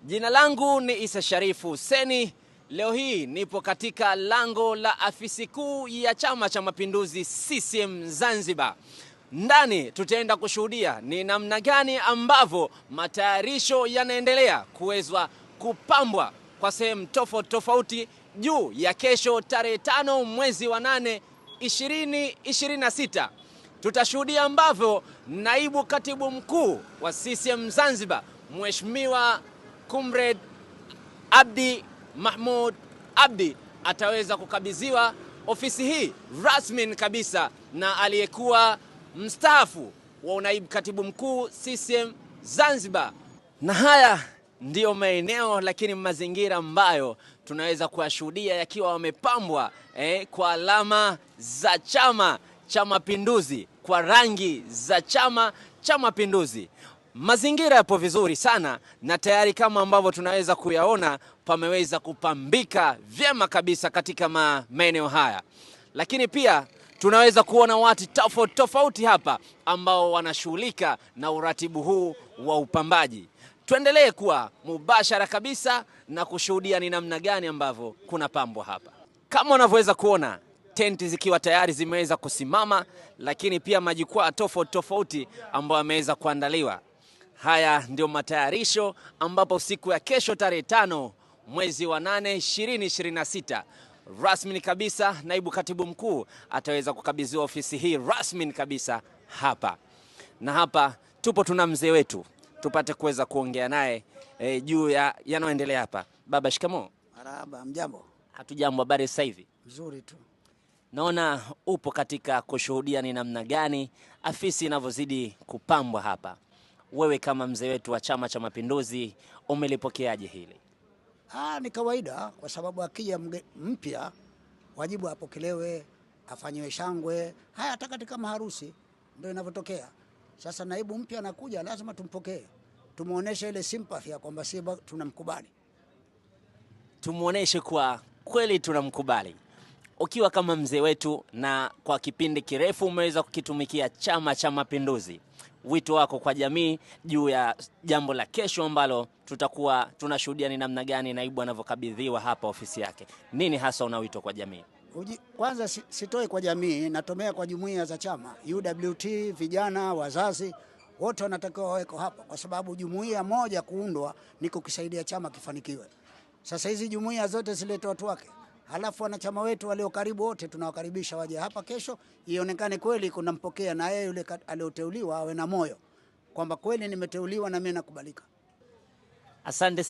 Jina langu ni Isa Sharifu Huseni. Leo hii nipo katika lango la afisi kuu ya Chama cha Mapinduzi CCM Zanzibar. Ndani tutaenda kushuhudia ni namna gani ambavyo matayarisho yanaendelea kuwezwa kupambwa kwa sehemu tofauti juu ya kesho tarehe 5 mwezi wa 8 2026. Tutashuhudia ambavyo naibu katibu mkuu wa CCM Zanzibar Mheshimiwa Comrade Abdi Mahmoud Abdi ataweza kukabidhiwa ofisi hii rasmi kabisa na aliyekuwa mstaafu wa naibu katibu mkuu CCM Zanzibar. Na haya ndiyo maeneo lakini mazingira ambayo tunaweza kuyashuhudia yakiwa wamepambwa kwa alama za Chama cha Mapinduzi, kwa rangi za Chama cha Mapinduzi. Mazingira yapo vizuri sana na tayari kama ambavyo tunaweza kuyaona pameweza kupambika vyema kabisa katika maeneo haya. Lakini pia tunaweza kuona watu tofauti hapa ambao wanashughulika na uratibu huu wa upambaji. Tuendelee kuwa mubashara kabisa na kushuhudia ni namna gani ambavyo kuna pambwa hapa. Kama unavyoweza kuona tenti zikiwa tayari zimeweza kusimama, lakini pia majukwaa tofauti ambayo yameweza kuandaliwa. Haya ndio matayarisho ambapo siku ya kesho tarehe 5 mwezi wa 8 2026 rasmi kabisa naibu katibu mkuu ataweza kukabidhiwa ofisi hii rasmi kabisa hapa. Na hapa tupo tuna mzee wetu tupate kuweza kuongea naye juu ya yanayoendelea hapa. Baba, shikamoo. Marhaba, mjambo? Hatujambo, habari sasa hivi? Mzuri tu. Naona upo katika kushuhudia ni namna gani afisi inavyozidi kupambwa hapa. Wewe kama mzee wetu wa Chama cha Mapinduzi umelipokeaje hili? Ni kawaida kwa sababu akija mpya wajibu apokelewe, afanywe shangwe. Haya hata katika maharusi ndio inavyotokea. Sasa naibu mpya anakuja, lazima tumpokee. Tumuoneshe ile sympathy kwamba sisi tunamkubali. Tumuoneshe kwa kweli tunamkubali. Ukiwa kama mzee wetu na kwa kipindi kirefu umeweza kukitumikia Chama cha Mapinduzi, wito wako kwa jamii juu ya jambo la kesho ambalo tutakuwa tunashuhudia ni namna gani naibu anavyokabidhiwa hapa ofisi yake? Nini hasa una wito kwa jamii? Kwanza sitoi kwa jamii, natomea kwa jumuiya za chama, UWT, vijana, wazazi, wote wanatakiwa waweko hapa kwa sababu jumuiya moja kuundwa ni kukisaidia chama kifanikiwe. Sasa hizi jumuiya zote zilete watu wake. Halafu wanachama wetu walio karibu wote tunawakaribisha waje hapa kesho, ionekane kweli kunampokea na yeye yule alioteuliwa awe na moyo kwamba kweli nimeteuliwa na mimi nakubalika. Asante.